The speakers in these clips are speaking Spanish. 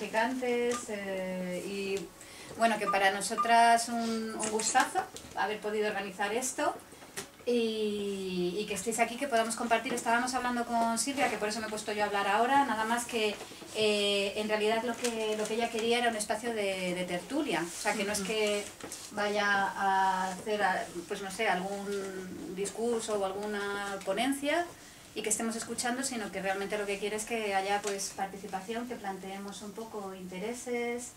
fabricantes y bueno, que para nosotras un gustazo haber podido organizar esto y que estéis aquí, que podamos compartir. Estábamos hablando con Silvia, que por eso me he puesto yo a hablar ahora, nada más que en realidad lo que ella quería era un espacio de tertulia, o sea, que no es que vaya a hacer, pues no sé, algún discurso o alguna ponencia y que estemos escuchando, sino que realmente lo que quiere es que haya pues participación, que planteemos un poco intereses,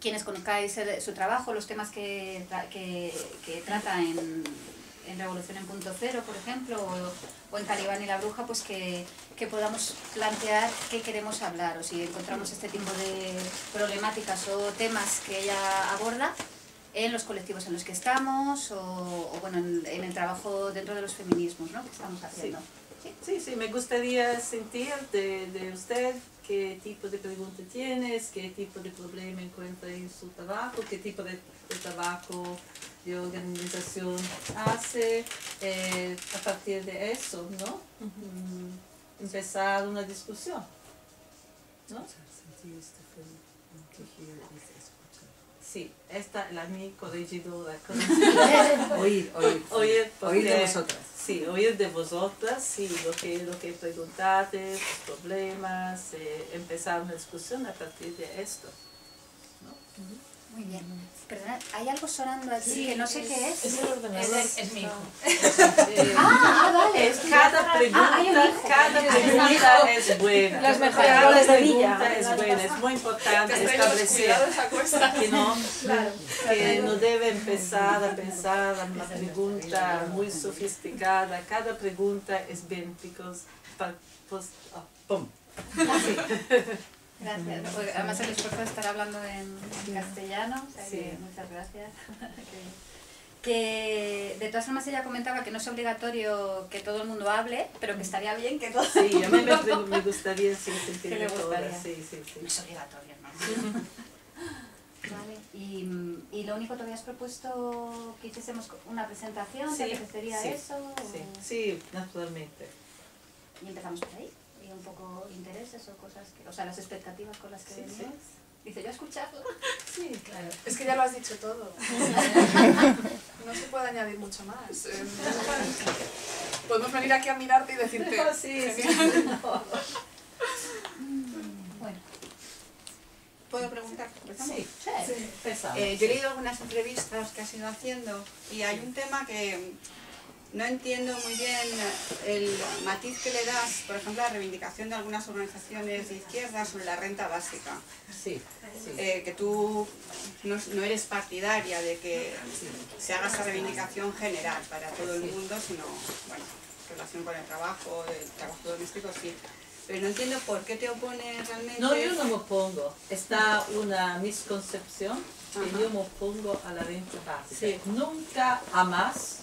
quienes conozcáis su trabajo, los temas que trata en Revolución en Punto Cero, por ejemplo, o en Calibán y la Bruja, pues que podamos plantear qué queremos hablar, o si encontramos este tipo de problemáticas o temas que ella aborda en los colectivos en los que estamos, o bueno, en el trabajo dentro de los feminismos, ¿no?, que estamos haciendo. Sí, me gustaría sentir de usted qué tipo de pregunta tienes, qué tipo de problema encuentra en su trabajo, qué tipo de trabajo de organización hace, a partir de eso, ¿no? Empezar una discusión, ¿no? Sí, esta es la mi corregidora. Oír de vosotras. Sí, oír de vosotras, sí, lo que preguntaste, los problemas, empezar una discusión a partir de esto, ¿no? Muy bien. Perdona, hay algo sonando allí que no sé qué es. Es el ordenador. Es mi hijo. Vale. Cada pregunta es buena. Las mejores Cada goles de pregunta Villa. es buena, es muy importante establecer que no debe empezar a pensar una pregunta muy sofisticada. Cada pregunta es bien, ¡pum! Gracias. Además el esfuerzo de estar hablando en castellano, o sea que muchas gracias. Que de todas formas ella comentaba que no es obligatorio que todo el mundo hable, pero que estaría bien que todo el Sí, a mí mundo me gustaría sentir que le gustaría. Sí. No es obligatorio, ¿no? Vale. Y lo único que habías propuesto que hiciésemos una presentación, ¿te apetecería eso? Sí, naturalmente. Y empezamos por ahí. Y un poco intereses o cosas que, o sea, las expectativas con las que venimos. Dice, yo escucharlo. Sí, claro. Es que ya lo has dicho todo. No se puede añadir mucho más. Podemos venir aquí a mirarte y decirte... Bueno. ¿Puedo preguntar? Sí. Yo he leído algunas entrevistas que has ido haciendo y hay un tema que no entiendo muy bien el matiz que le das, por ejemplo, a la reivindicación de algunas organizaciones de izquierda sobre la renta básica. Sí. Que tú no eres partidaria de que se haga esa reivindicación general para todo el mundo, sino, bueno, en relación con el trabajo doméstico, sí. Pero no entiendo por qué te opones realmente. No, yo no me opongo. Está una misconcepción que yo me opongo a la renta básica. Sí. Nunca más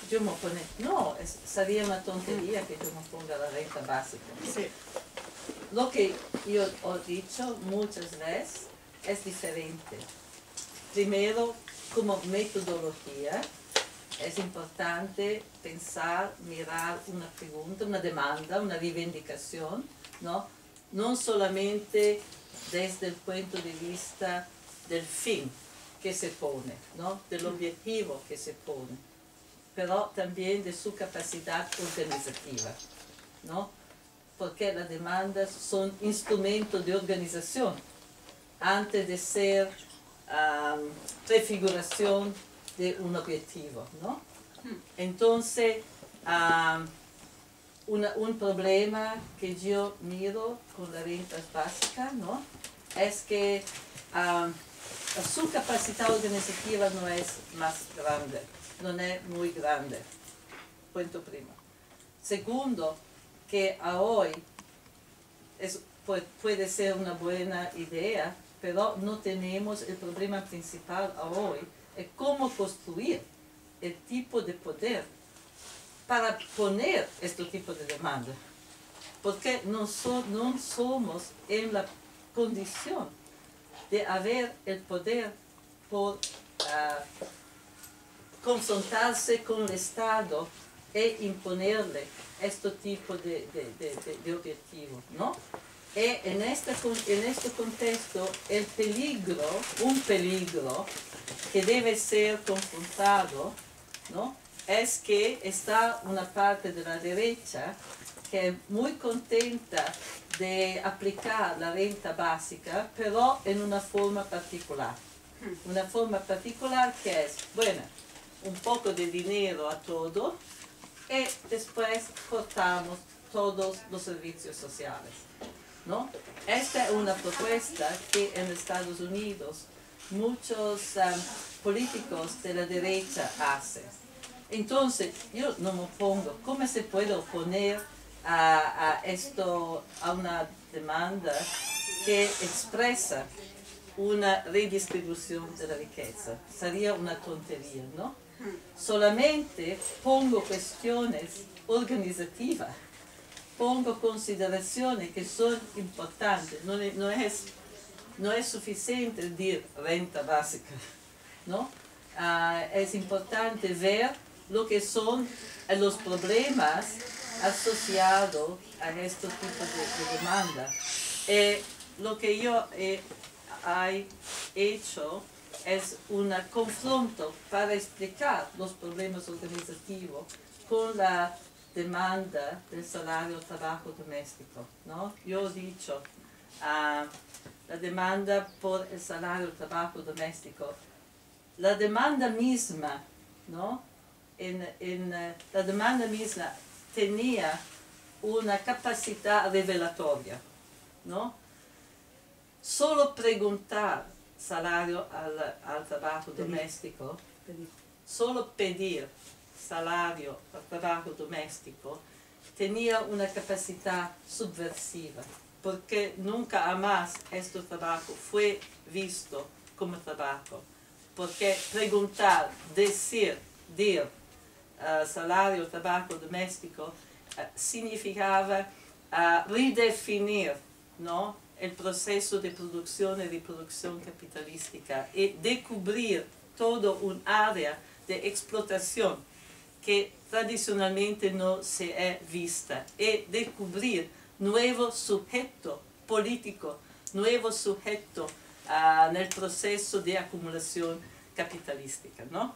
yo me opongo. No, sería una tontería que yo me oponga a la renta básica. Sí. Lo que yo he dicho muchas veces es diferente. Primero, como metodología, es importante pensar, mirar una pregunta, una demanda, una reivindicación, ¿no? No solamente desde el punto de vista del fin que se pone, ¿no?, del objetivo que se pone, pero también de su capacidad organizativa, ¿no? Porque las demandas son instrumentos de organización antes de ser prefiguración de un objetivo, ¿no? Entonces, un problema que yo miro con las rentas básicas, ¿no?, es que su capacidad organizativa no es más grande, no es muy grande, punto primo. Segundo, que a hoy puede ser una buena idea, pero no tenemos el problema principal a hoy, es cómo construir el tipo de poder para poner este tipo de demanda, porque no somos en la condición de haber el poder por confrontarse con el Estado e imponerle este tipo de objetivos, ¿no? Y en este contexto, un peligro que debe ser confrontado, ¿no? Es que está una parte de la derecha que es muy contenta de aplicar la renta básica, pero en una forma particular. Una forma particular que es, bueno, un poco de dinero a todo y después cortamos todos los servicios sociales, ¿no? Esta es una propuesta que en Estados Unidos muchos políticos de la derecha hacen. Entonces, yo no me opongo. ¿Cómo se puede oponer a una demanda que expresa una redistribución de la riqueza? Sería una tontería, ¿no? Solamente pongo cuestiones organizativas, pongo consideraciones que son importantes. No es suficiente decir renta básica, ¿no? Es importante ver lo que son los problemas asociados a este tipo de demanda. Lo que yo he hecho es un confronto para explicar los problemas organizativos con la demanda del salario trabajo doméstico, ¿no? Yo he dicho, la demanda por el salario trabajo doméstico, la demanda misma, ¿no? La demanda misma tenía una capacidad revelatoria, ¿no? Solo preguntar salario al trabajo doméstico, solo pedir salario al trabajo doméstico, tenía una capacidad subversiva, porque nunca jamás este trabajo fue visto como trabajo. Porque preguntar, decir salario, trabajo doméstico, significaba redefinir, ¿no?, el proceso de producción y reproducción capitalística y descubrir todo un área de explotación que tradicionalmente no se ha vista y descubrir nuevo sujeto político, nuevo sujeto en el proceso de acumulación capitalística, ¿no?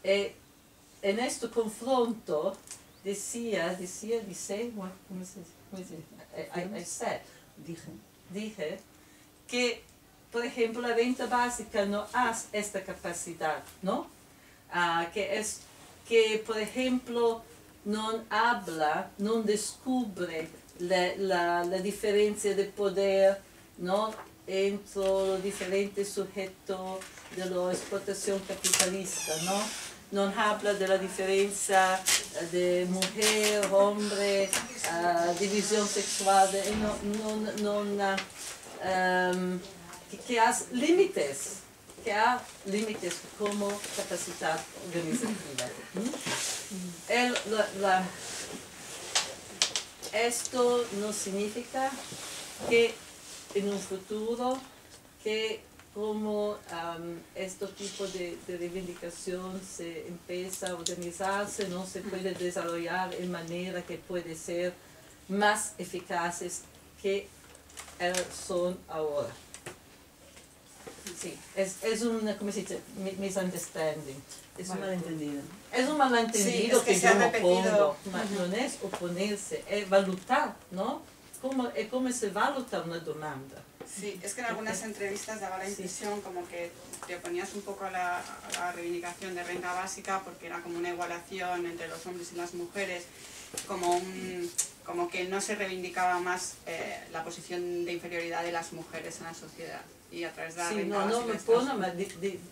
En este confronto dije que, por ejemplo, la renta básica no hace esta capacidad, ¿no? Que, por ejemplo, no habla, no descubre la diferencia de poder, ¿no?, entre los diferentes sujetos de la explotación capitalista, ¿no? No habla de la diferencia de mujer, hombre, división sexual, que hace límites, como capacidad organizativa. Esto no significa que en un futuro que como este tipo de reivindicación se empieza a organizarse, no se puede desarrollar en manera que puede ser más eficaces que son ahora. Sí, es un, ¿cómo se dice? Misunderstanding. Es un malentendido. Es un malentendido sí, que yo me opongo. No es oponerse, es evaluar, ¿no? ¿Cómo se evalúa una demanda? Sí, es que en algunas entrevistas daba la impresión como que te oponías un poco a la reivindicación de renta básica porque era como una igualación entre los hombres y las mujeres, como que no se reivindicaba más la posición de inferioridad de las mujeres en la sociedad. Y a través de la renta básica... No me pongo,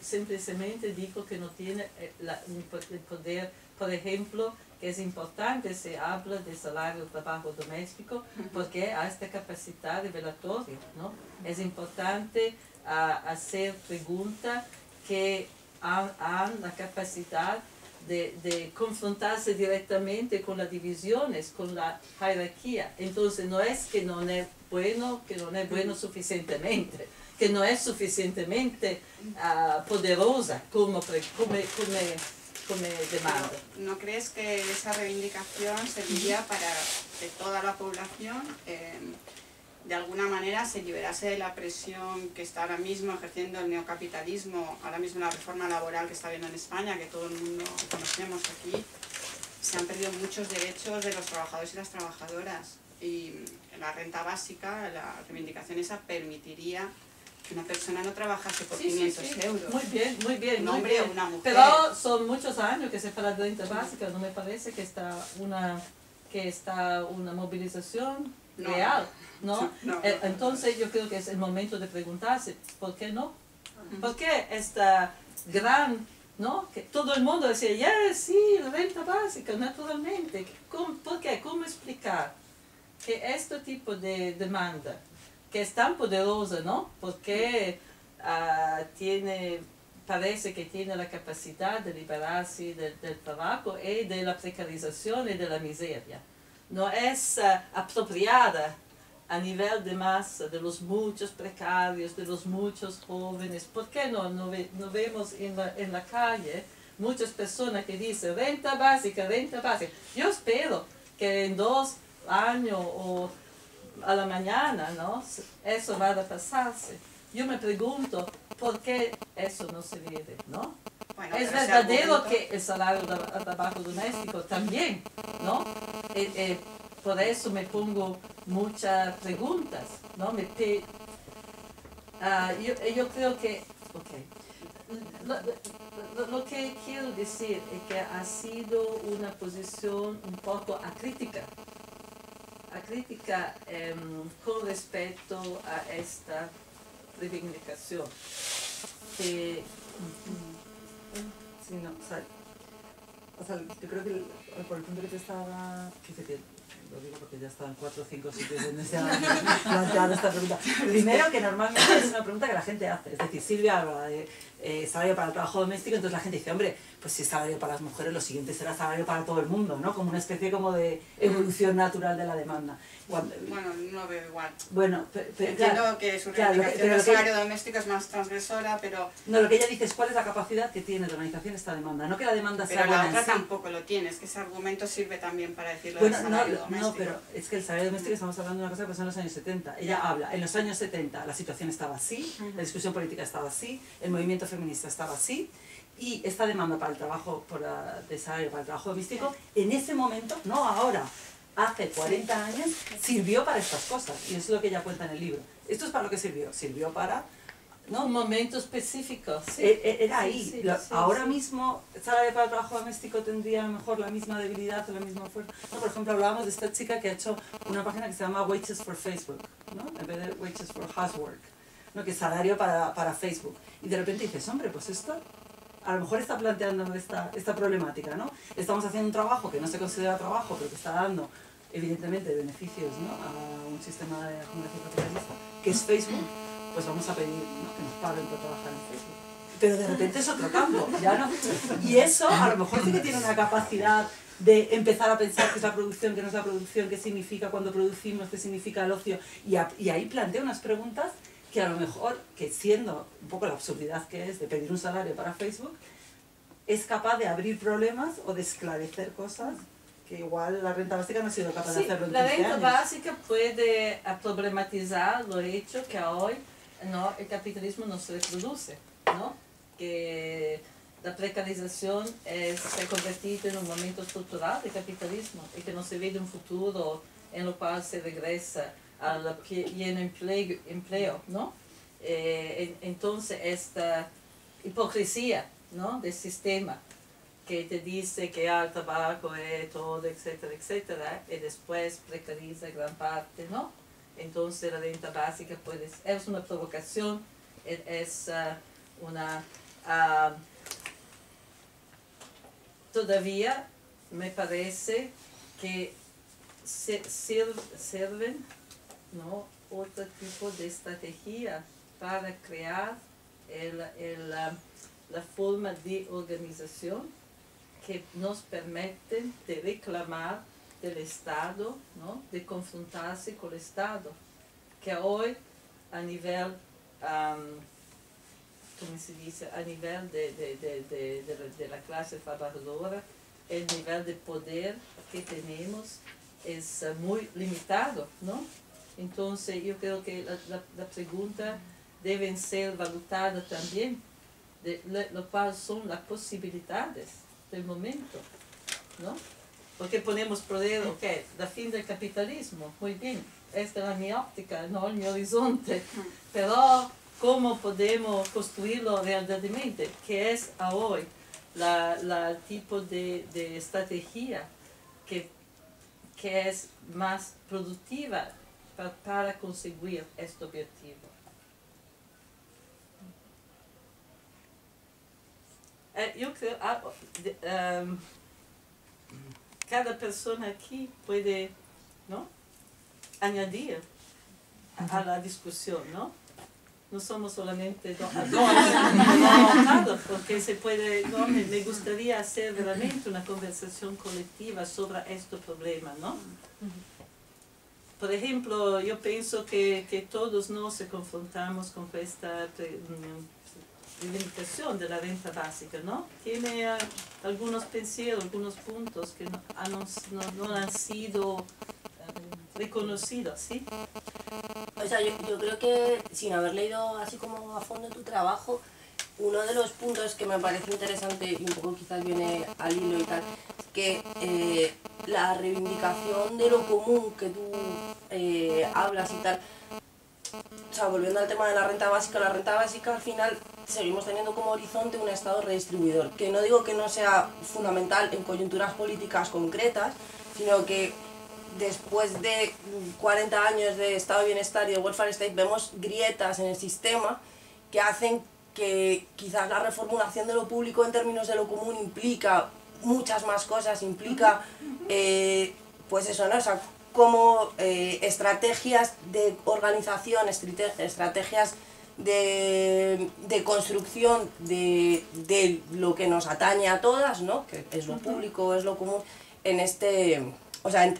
simplemente digo que no tiene el poder, por ejemplo, que es importante, se habla de salario de trabajo doméstico porque hay esta capacidad revelatoria, ¿no? Es importante hacer preguntas que han la capacidad de confrontarse directamente con las divisiones, con la jerarquía. Entonces no es que no es bueno suficientemente, que no es suficientemente poderosa como como demanda. ¿No crees que esa reivindicación serviría para que toda la población de alguna manera se liberase de la presión que está ahora mismo ejerciendo el neocapitalismo, ahora mismo la reforma laboral que está habiendo en España, que todo el mundo conocemos aquí? Se han perdido muchos derechos de los trabajadores y las trabajadoras, y la renta básica, la reivindicación esa, permitiría que una persona no trabajase por 500 euros. Muy bien, muy bien. Un hombre o una mujer. Pero son muchos años que se habla de renta básica, no me parece que está una movilización real, ¿no? Entonces yo creo que es el momento de preguntarse, ¿por qué no? ¿Por qué esta gran, ¿no? Que todo el mundo decía, sí, la renta básica, naturalmente. ¿Por qué? ¿Cómo explicar que este tipo de demanda, que es tan poderosa, ¿no? Porque parece que tiene la capacidad de liberarse del trabajo y de la precarización y de la miseria, no es apropiada a nivel de masa, de los muchos precarios, de los muchos jóvenes? ¿Por qué no vemos en la calle muchas personas que dicen renta básica, renta básica? Yo espero que en 2 años o a la mañana, ¿no? Eso va a pasarse. Yo me pregunto por qué eso no se vive, ¿no? Bueno, es verdadero que el salario de trabajo doméstico también, ¿no? Por eso me pongo muchas preguntas, ¿no? Yo creo que, lo que quiero decir es que ha sido una posición un poco acrítica con respecto a esta reivindicación. Sí, no, o sea, yo creo que por el punto que te estaba... Lo digo porque ya estaban 4 o 5 sitios donde se ha planteado esta pregunta. Primero, que normalmente es una pregunta que la gente hace. Es decir, Silvia habla de salario para el trabajo doméstico, entonces la gente dice, hombre, pues si es salario para las mujeres, lo siguiente será salario para todo el mundo, ¿no? Como una especie como de evolución natural de la demanda. Bueno, no veo igual. Bueno, entiendo que su reivindicación del salario doméstico es más transgresora, pero... No, lo que ella dice es cuál es la capacidad que tiene de organización esta demanda, no que la demanda sea buena en sí. Pero la otra tampoco lo tiene, es que ese argumento sirve también para decirlo del salario doméstico. No, pero es que el salario doméstico, estamos hablando de una cosa que pasó en los años 70. Ella habla, en los años 70 la situación estaba así, la discusión política estaba así, el movimiento feminista estaba así, y esta demanda para el trabajo, de salario para el trabajo doméstico, en ese momento, no ahora, hace 40 años, sirvió para estas cosas, y eso es lo que ella cuenta en el libro. ¿Esto es para lo que sirvió? Sirvió para... ¿no? Un momento específico. Sí. Era ahí. Ahora mismo, el salario para el trabajo doméstico tendría a lo mejor la misma debilidad o la misma fuerza. No, por ejemplo, hablábamos de esta chica que ha hecho una página que se llama Wages for Facebook, ¿no? En vez de Wages for Housework, ¿no? Que es salario para Facebook. Y de repente dices, hombre, pues esto a lo mejor está planteando esta problemática, ¿no? Estamos haciendo un trabajo que no se considera trabajo, pero que está dando, evidentemente, beneficios, ¿no? A un sistema de acumulación capitalista, que es Facebook. Pues vamos a pedir, ¿no? Que nos paguen por trabajar en Facebook. Pero de repente es otro campo, ¿ya no? Y eso a lo mejor sí que tiene una capacidad de empezar a pensar qué es la producción, qué no es la producción, qué significa cuando producimos, qué significa el ocio. Y ahí plantea unas preguntas que a lo mejor, que siendo un poco la absurdidad que es de pedir un salario para Facebook, es capaz de abrir problemas o de esclarecer cosas que igual la renta básica no ha sido capaz de hacerlo en 15 años. La renta básica puede problematizar lo hecho que hoy no, el capitalismo no se reproduce, ¿no? Que la precarización se ha convertido en un momento estructural del capitalismo y que no se ve de un futuro en lo cual se regresa al pleno empleo, ¿no? Entonces esta hipocresía, ¿no? Del sistema que te dice que el trabajo es todo, etcétera, etcétera, y después precariza gran parte, ¿no? Entonces la renta básica es una provocación, es una... todavía me parece que sirven, ¿no? Otro tipo de estrategia para crear la forma de organización que nos permiten de reclamar del Estado, ¿no? De confrontarse con el Estado, que hoy a nivel como se dice, a nivel de la clase trabajadora, el nivel de poder que tenemos es muy limitado, ¿no? Entonces yo creo que la pregunta debe ser valorada también de lo cual son las posibilidades del momento, ¿no? Porque ponemos poder, ok, la fin del capitalismo, muy bien, esta es mi óptica, no mi horizonte, pero ¿cómo podemos construirlo realmente? ¿Qué es hoy la tipo de estrategia que es más productiva para conseguir este objetivo? Yo creo cada persona aquí puede, ¿no?, añadir a la discusión, ¿no? No somos solamente dos porque se puede, ¿no? Me gustaría hacer realmente una conversación colectiva sobre este problema, ¿no? Por ejemplo, yo pienso que todos nos confrontamos con esta reivindicación de la renta básica, ¿no? Tiene algunos pensares, algunos puntos que no han sido reconocidos, ¿sí? O sea, yo creo que sin haber leído así como a fondo tu trabajo, uno de los puntos que me parece interesante y un poco quizás viene al hilo y tal, que la reivindicación de lo común que tú hablas y tal, o sea, volviendo al tema de la renta básica al final seguimos teniendo como horizonte un Estado redistribuidor, que no digo que no sea fundamental en coyunturas políticas concretas, sino que después de 40 años de estado de bienestar y de welfare state vemos grietas en el sistema que hacen que quizás la reformulación de lo público en términos de lo común implica muchas más cosas, implica pues eso, ¿no? O sea, como estrategias de organización, estrategias de construcción de lo que nos atañe a todas, ¿no? Que es lo público, es lo común, en este, o sea,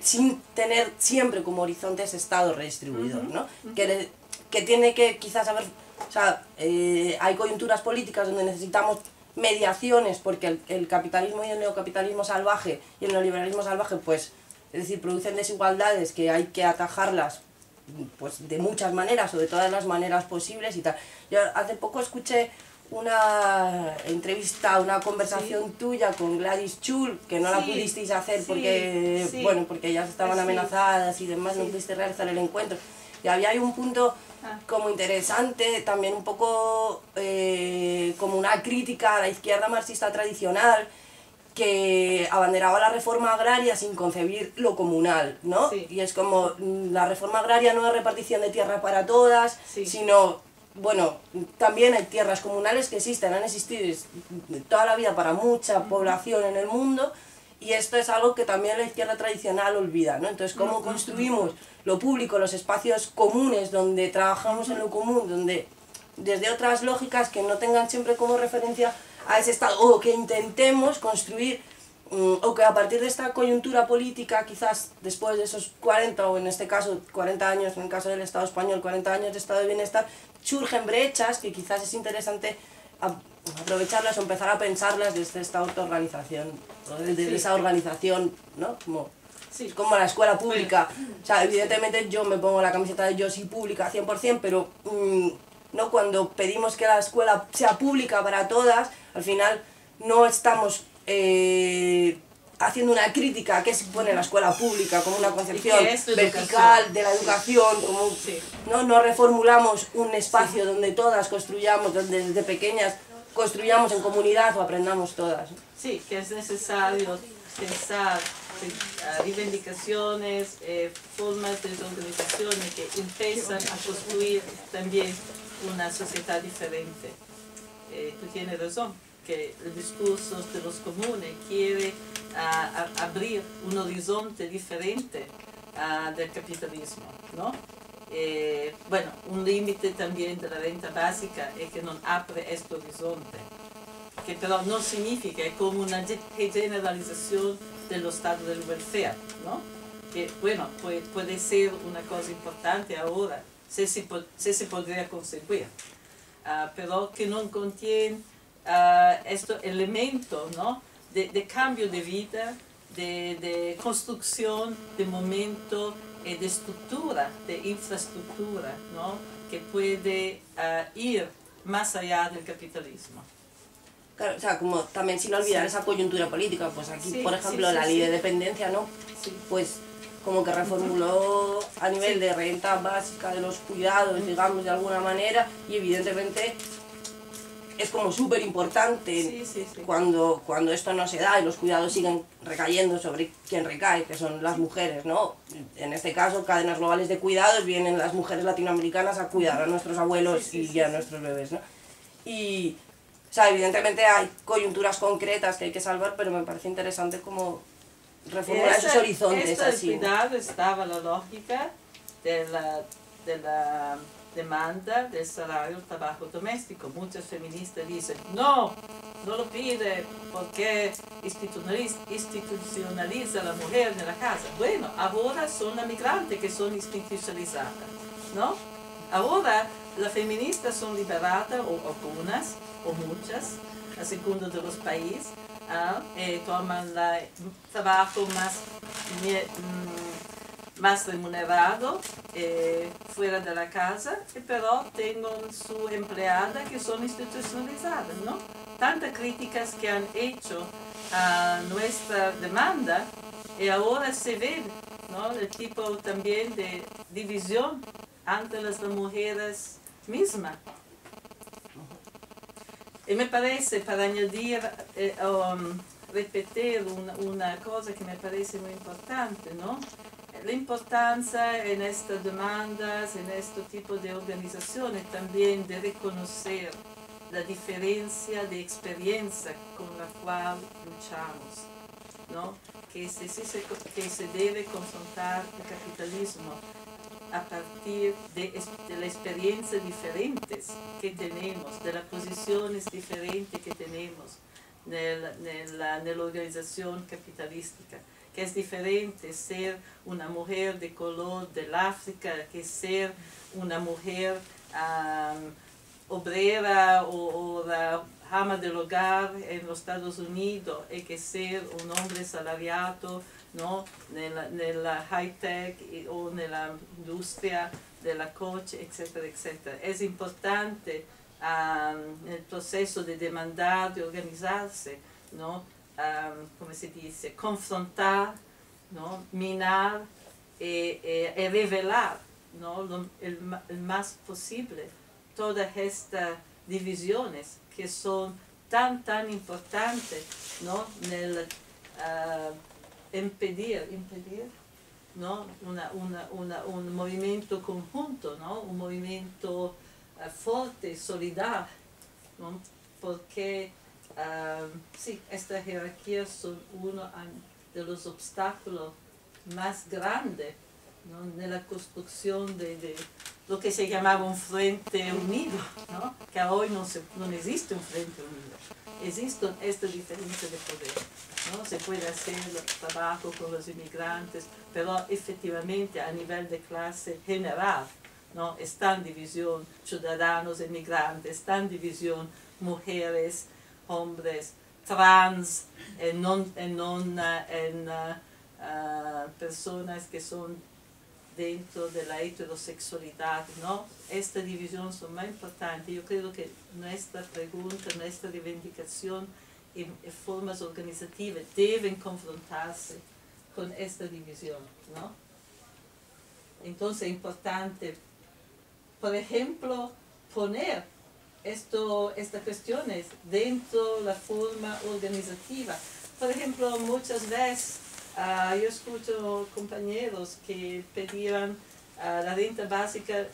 sin tener siempre como horizonte ese estado redistribuidor, ¿no? Que tiene que quizás haber, o sea, hay coyunturas políticas donde necesitamos mediaciones porque el capitalismo y el neocapitalismo salvaje y el neoliberalismo salvaje, pues, es decir, producen desigualdades que hay que atajarlas pues de muchas maneras o de todas las maneras posibles y tal. Yo hace poco escuché una entrevista, una conversación tuya con Gladys Chul, que no la pudisteis hacer porque, bueno, porque ellas estaban amenazadas y demás, no pudiste realizar el encuentro. Y había ahí un punto como interesante, también un poco como una crítica a la izquierda marxista tradicional, que abanderaba la reforma agraria sin concebir lo comunal, ¿no? Sí. Y es como, la reforma agraria no es repartición de tierra para todas, sino, bueno, también hay tierras comunales que existen, han existido toda la vida para mucha población en el mundo, y esto es algo que también la izquierda tradicional olvida, ¿no? Entonces, ¿cómo construimos lo público, los espacios comunes donde trabajamos en lo común, donde desde otras lógicas que no tengan siempre como referencia a ese estado, o que intentemos construir, o que a partir de esta coyuntura política, quizás después de esos 40, o en este caso 40 años, en el caso del Estado español, 40 años de estado de bienestar, surgen brechas que quizás es interesante aprovecharlas o empezar a pensarlas desde esta autoorganización, desde esa organización, ¿no? Como la escuela pública. O sea, evidentemente yo me pongo la camiseta de yo sí pública 100%, pero ¿no? Cuando pedimos que la escuela sea pública para todas, al final no estamos haciendo una crítica a qué supone la escuela pública como una concepción vertical de la educación, como, no reformulamos un espacio donde todas construyamos, donde desde pequeñas construyamos en comunidad o aprendamos todas. Sí, que es necesario pensar reivindicaciones, formas de organización que empiezan a construir también una sociedad diferente. Tú tienes razón, que el discurso de los comunes quiere abrir un horizonte diferente del capitalismo, ¿no? Bueno, un límite también de la renta básica es que no abre este horizonte, que pero no significa, es como una generalización del estado del welfare, ¿no? Que, bueno, puede ser una cosa importante ahora, si se podría conseguir. pero que no contiene estos elementos, ¿no? de cambio de vida, de construcción de momento, de estructura, de infraestructura, ¿no? Que puede ir más allá del capitalismo. Claro, o sea, como también sin olvidar esa coyuntura política, pues aquí, Sí, por ejemplo, sí, la sí, ley sí. de dependencia, ¿no? Sí. Pues como que reformuló a nivel de renta básica de los cuidados, digamos, de alguna manera, y evidentemente es como súper importante Sí, sí, sí. cuando esto no se da y los cuidados siguen recayendo sobre quien recae, que son las mujeres, ¿no? En este caso, cadenas globales de cuidados, vienen las mujeres latinoamericanas a cuidar a nuestros abuelos y a nuestros bebés, ¿no? Y, o sea, evidentemente hay coyunturas concretas que hay que salvar, pero me parece interesante como reformular esos horizontes Esto así. del cuidado estaba la lógica de la demanda del salario del trabajo doméstico. Muchas feministas dicen, no lo pide porque institucionaliza a la mujer en la casa. Bueno, ahora son las migrantes que son institucionalizadas, ¿no? Ahora las feministas son liberadas, o algunas, o muchas, a según de los países, toman el trabajo más remunerado fuera de la casa, pero tengo su empleada que son institucionalizadas, ¿no? Tantas críticas que han hecho a nuestra demanda y ahora se ve, ¿no? El tipo también de división entre las mujeres mismas. Y me parece, para añadir, repetir una cosa que me parece muy importante, ¿no? La importancia en estas demandas, en este tipo de organizaciones, también de reconocer la diferencia de experiencia con la cual luchamos, ¿no? Que se debe confrontar el capitalismo a partir de las experiencias diferentes que tenemos, de las posiciones diferentes que tenemos en la organización capitalística, que es diferente ser una mujer de color del África que ser una mujer obrera o la ama del hogar en los Estados Unidos y que ser un hombre salariado, ¿no? en la high-tech o en la industria de la coche, etcétera, etcétera. Es importante en el proceso de demandar, de organizarse, ¿no? ¿Cómo se dice? Confrontar, ¿no? Minar y revelar, ¿no? el más posible todas estas divisiones que son tan importantes, ¿no? En el impedir, ¿no? un movimiento conjunto, ¿no? Un movimiento fuerte, solidario, ¿no? Porque sí, estas jerarquías son uno de los obstáculos más grandes, ¿no? En la construcción de lo que se llamaba un frente unido, ¿no? Que hoy no existe un frente unido. Existe esta diferencia de poder, ¿no? Se puede hacer trabajo con los inmigrantes, pero efectivamente a nivel de clase general, ¿no? Está en división ciudadanos inmigrantes, está en división mujeres, hombres, trans, personas que son dentro de la heterosexualidad, ¿no? Esta división es muy importante. Yo creo que nuestra pregunta, nuestra reivindicación y formas organizativas deben confrontarse con esta división, ¿no? Entonces es importante, por ejemplo, poner estas cuestiones dentro de la forma organizativa. Por ejemplo, muchas veces yo escucho compañeros que pedían la renta básica,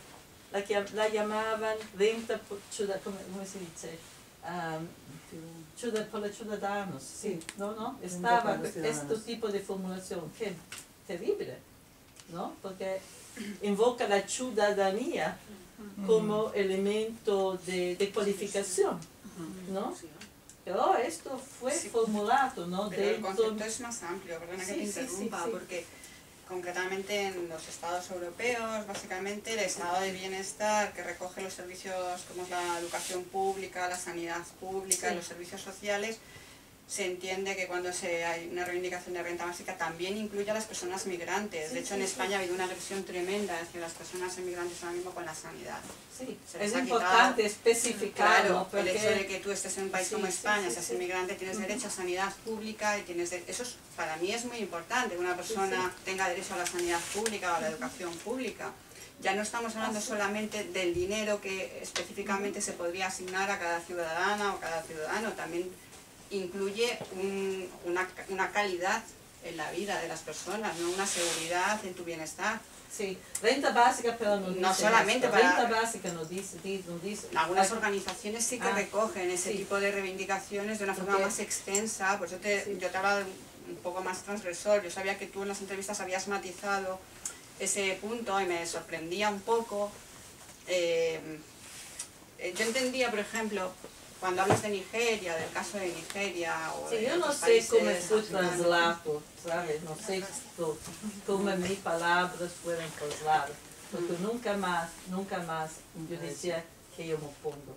la llamaban renta por ¿cómo se dice? Por los ciudadanos, sí, ¿no? Estaba este tipo de formulación, que terrible, ¿no? Porque invoca la ciudadanía como elemento de cualificación, ¿no? Pero esto fue formulado, ¿no? Pero el concepto es más amplio, perdona que te interrumpa, porque concretamente en los estados europeos, básicamente el estado de bienestar que recoge los servicios como la educación pública, la sanidad pública, los servicios sociales, se entiende que cuando hay una reivindicación de renta básica también incluye a las personas migrantes. De hecho, en España ha habido una agresión tremenda hacia las personas inmigrantes ahora mismo con la sanidad. Sí, Se les es ha importante especificarlo. Claro, el hecho de que tú estés en un país como España, seas inmigrante, tienes derecho a sanidad pública y eso para mí es muy importante, que una persona tenga derecho a la sanidad pública o a la educación pública. Ya no estamos hablando solamente del dinero que específicamente se podría asignar a cada ciudadana o cada ciudadano, también incluye una calidad en la vida de las personas, no una seguridad en tu bienestar. Sí, renta básica, pero no dice No solamente esto. para... Renta básica no dice. Algunas organizaciones sí que recogen ese tipo de reivindicaciones de una forma más extensa, por eso yo te hablaba de un poco más transgresor. Yo sabía que tú en las entrevistas habías matizado ese punto y me sorprendía un poco. Yo entendía, por ejemplo, cuando hablas de Nigeria, del caso de Nigeria o Sí, de yo no otros sé países cómo es tu africanos. traslado, ¿sabes? No sé cómo mis palabras pueden trasladar, porque nunca más yo decía que yo me opongo.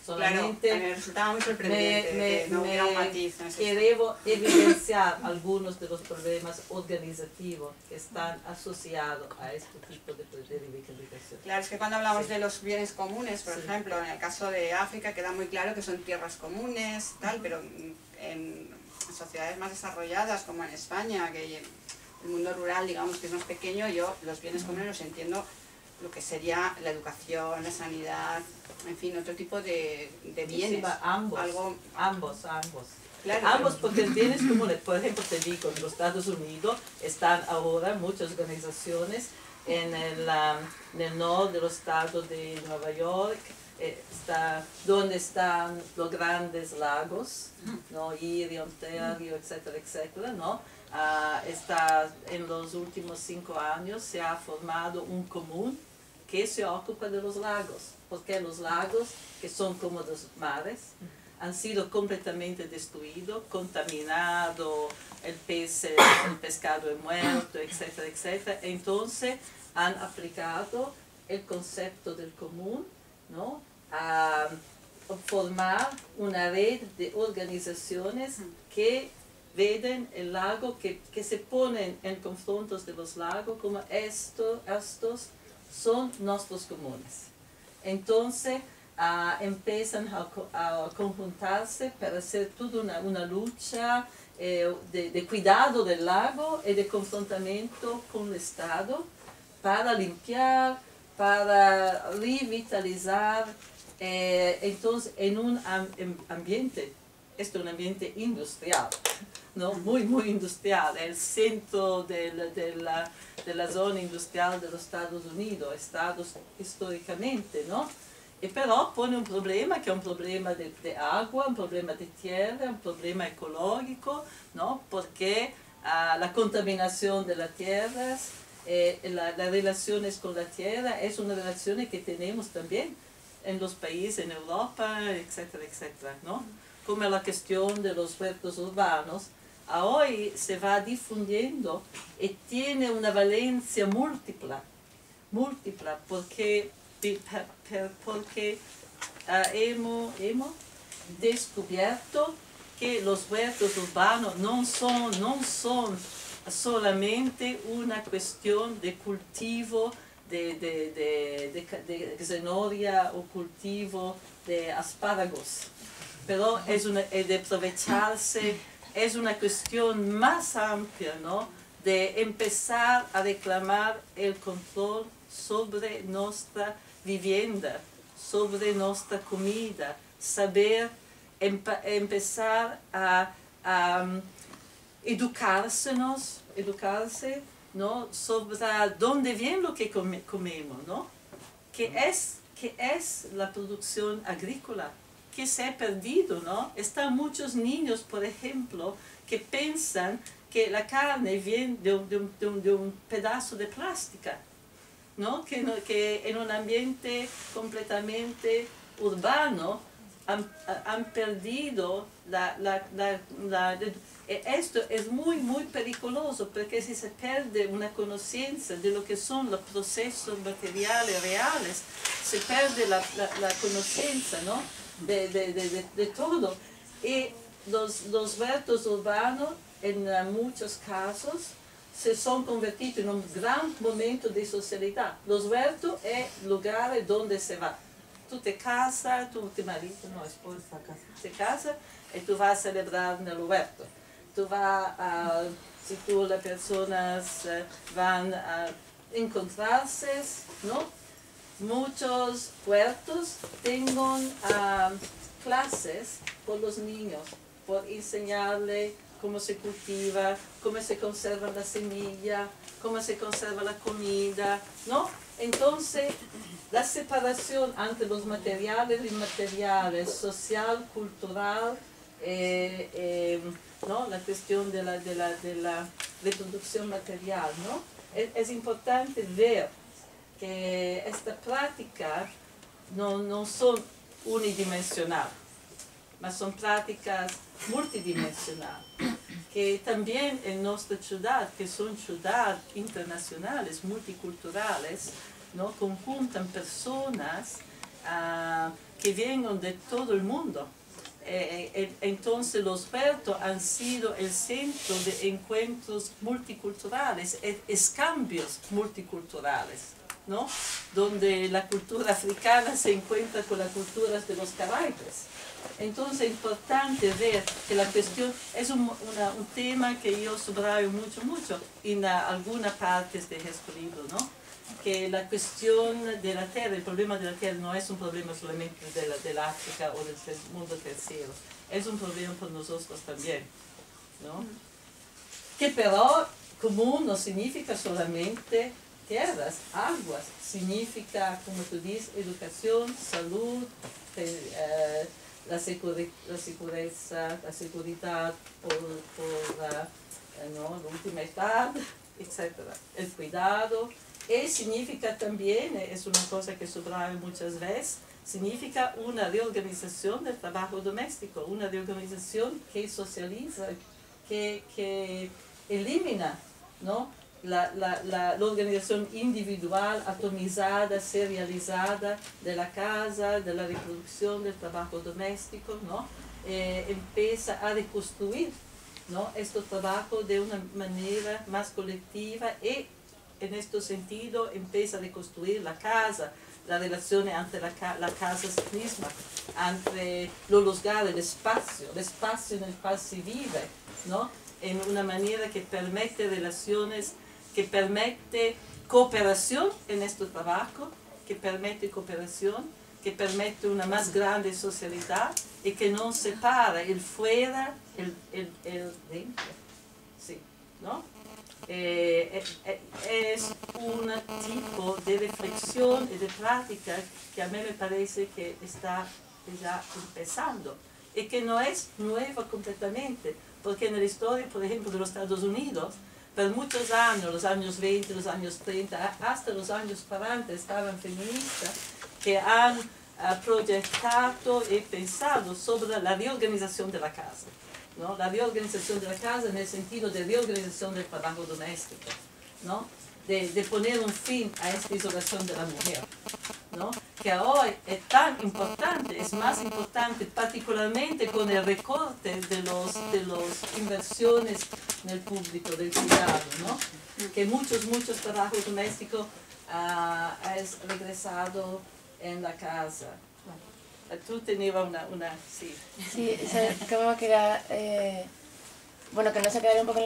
Solamente claro, me resultaba muy sorprendente que no hubiera un matiz en ese quiero evidenciar algunos de los problemas organizativos que están asociados a este tipo de reivindicación. Claro, es que cuando hablamos de los bienes comunes, por ejemplo, en el caso de África queda muy claro que son tierras comunes, tal, pero en sociedades más desarrolladas como en España, que el mundo rural, digamos que es más pequeño, yo los bienes comunes los entiendo lo que sería la educación, la sanidad, en fin, otro tipo de bienes. Sí, ambos. Claro, Ambos, porque bienes comunes, por ejemplo, te digo, en los Estados Unidos están ahora muchas organizaciones en el norte de los estados de Nueva York, donde están los grandes lagos, ¿no? Erie, Ontario, etcétera, etcétera, ¿no? En los últimos 5 años se ha formado un común que se ocupa de los lagos, porque los lagos, que son como los mares, han sido completamente destruidos, contaminados, el pescado es muerto, etcétera, etcétera. Entonces han aplicado el concepto del común, ¿no? A formar una red de organizaciones que ven el lago, que se ponen en confrontos de los lagos como estos son nuestros comunes. Entonces empiezan a conjuntarse para hacer toda una lucha de cuidado del lago y de confrontamiento con el Estado para limpiar, para revitalizar, entonces en un ambiente, esto es un ambiente industrial, ¿no? Muy industrial, el centro de la zona industrial de los Estados Unidos, históricamente, ¿no? Pero pone un problema, que es un problema de agua, un problema de tierra, un problema ecológico, ¿no? Porque la contaminación de las tierras, las relaciones con la tierra, es una relación que tenemos también en los países, en Europa, etcétera, etcétera, ¿no? Como la cuestión de los huertos urbanos, hoy se va difundiendo y tiene una valencia múltipla, porque hemos descubierto que los huertos urbanos no son solamente una cuestión de cultivo de zanahoria o cultivo de espárragos, pero es de aprovecharse, es una cuestión más amplia, ¿no? De empezar a reclamar el control sobre nuestra vivienda, sobre nuestra comida, empezar a educarse, ¿no? Sobre dónde viene lo que comemos, ¿no? ¿Qué es la producción agrícola? Que se ha perdido, ¿no? Están muchos niños, por ejemplo, que piensan que la carne viene de un pedazo de plástica, ¿no? Que en un ambiente completamente urbano han perdido esto es muy, muy peligroso, porque si se pierde una conciencia de lo que son los procesos materiales reales, se pierde la conciencia, ¿no? de todo. Y los huertos urbanos, en muchos casos, se son convertidos en un gran momento de socialidad. Los huertos es lugares donde se va. Tú te casas, tu marido, no, esposa, te casas y tú vas a celebrar en el huerto. Tú vas a, si tú las personas van a encontrarse, ¿no? Muchos huertos tienen clases por los niños, por enseñarles cómo se cultiva, cómo se conserva la semilla, cómo se conserva la comida, ¿no? Entonces, la separación entre los materiales y inmateriales, social, cultural, ¿no? La cuestión de la reproducción material, ¿no? Es importante ver que esta práctica no son unidimensionales, mas son prácticas multidimensionales, que también en nuestra ciudad, que son ciudades internacionales, multiculturales, ¿no? Conjuntan personas que vienen de todo el mundo. Entonces los huertos han sido el centro de encuentros multiculturales, escambios multiculturales, ¿no? Donde la cultura africana se encuentra con las culturas de los Caraibes. Entonces es importante ver que la cuestión es un tema que yo subrayo mucho en algunas partes de este libro, ¿no? Que la cuestión de la tierra, el problema de la tierra no es un problema solamente del África o del mundo tercero, es un problema por nosotros también, ¿no? Que pero común no significa solamente tierras, aguas, significa, como tú dices, educación, salud, la seguridad ¿no? La última edad, etc. El cuidado. Y significa también, es una cosa que subrayo muchas veces, significa una reorganización del trabajo doméstico, una reorganización que socializa, que elimina, ¿no? la organización individual, atomizada, serializada de la casa, de la reproducción, del trabajo doméstico, ¿no? Empieza a reconstruir, ¿no? Este trabajo de una manera más colectiva y en este sentido empieza a reconstruir la casa, la relación entre la casa misma, entre los lugares, el espacio en el cual se vive, ¿no? En una manera que permite relaciones, que permite cooperación en este trabajo, que permite cooperación, que permite una más grande socialidad y que no separa el fuera, el dentro, sí, ¿no? Es un tipo de reflexión y de práctica que a mí me parece que está ya empezando y que no es nueva completamente, porque en la historia, por ejemplo, de los Estados Unidos, por muchos años, los años 20, los años 30, hasta los años 40, estaban feministas que han proyectado y pensado sobre la reorganización de la casa, ¿no? La reorganización de la casa en el sentido de reorganización del trabajo doméstico, ¿no? De poner un fin a esta isolación de la mujer, ¿no? Que hoy es tan importante, es más importante, particularmente con el recorte de las inversiones en el público, del cuidado, ¿no? Que muchos trabajos domésticos es regresado en la casa. Tú tenías una sí. Sí, como que era, bueno, que no se quedaría un poco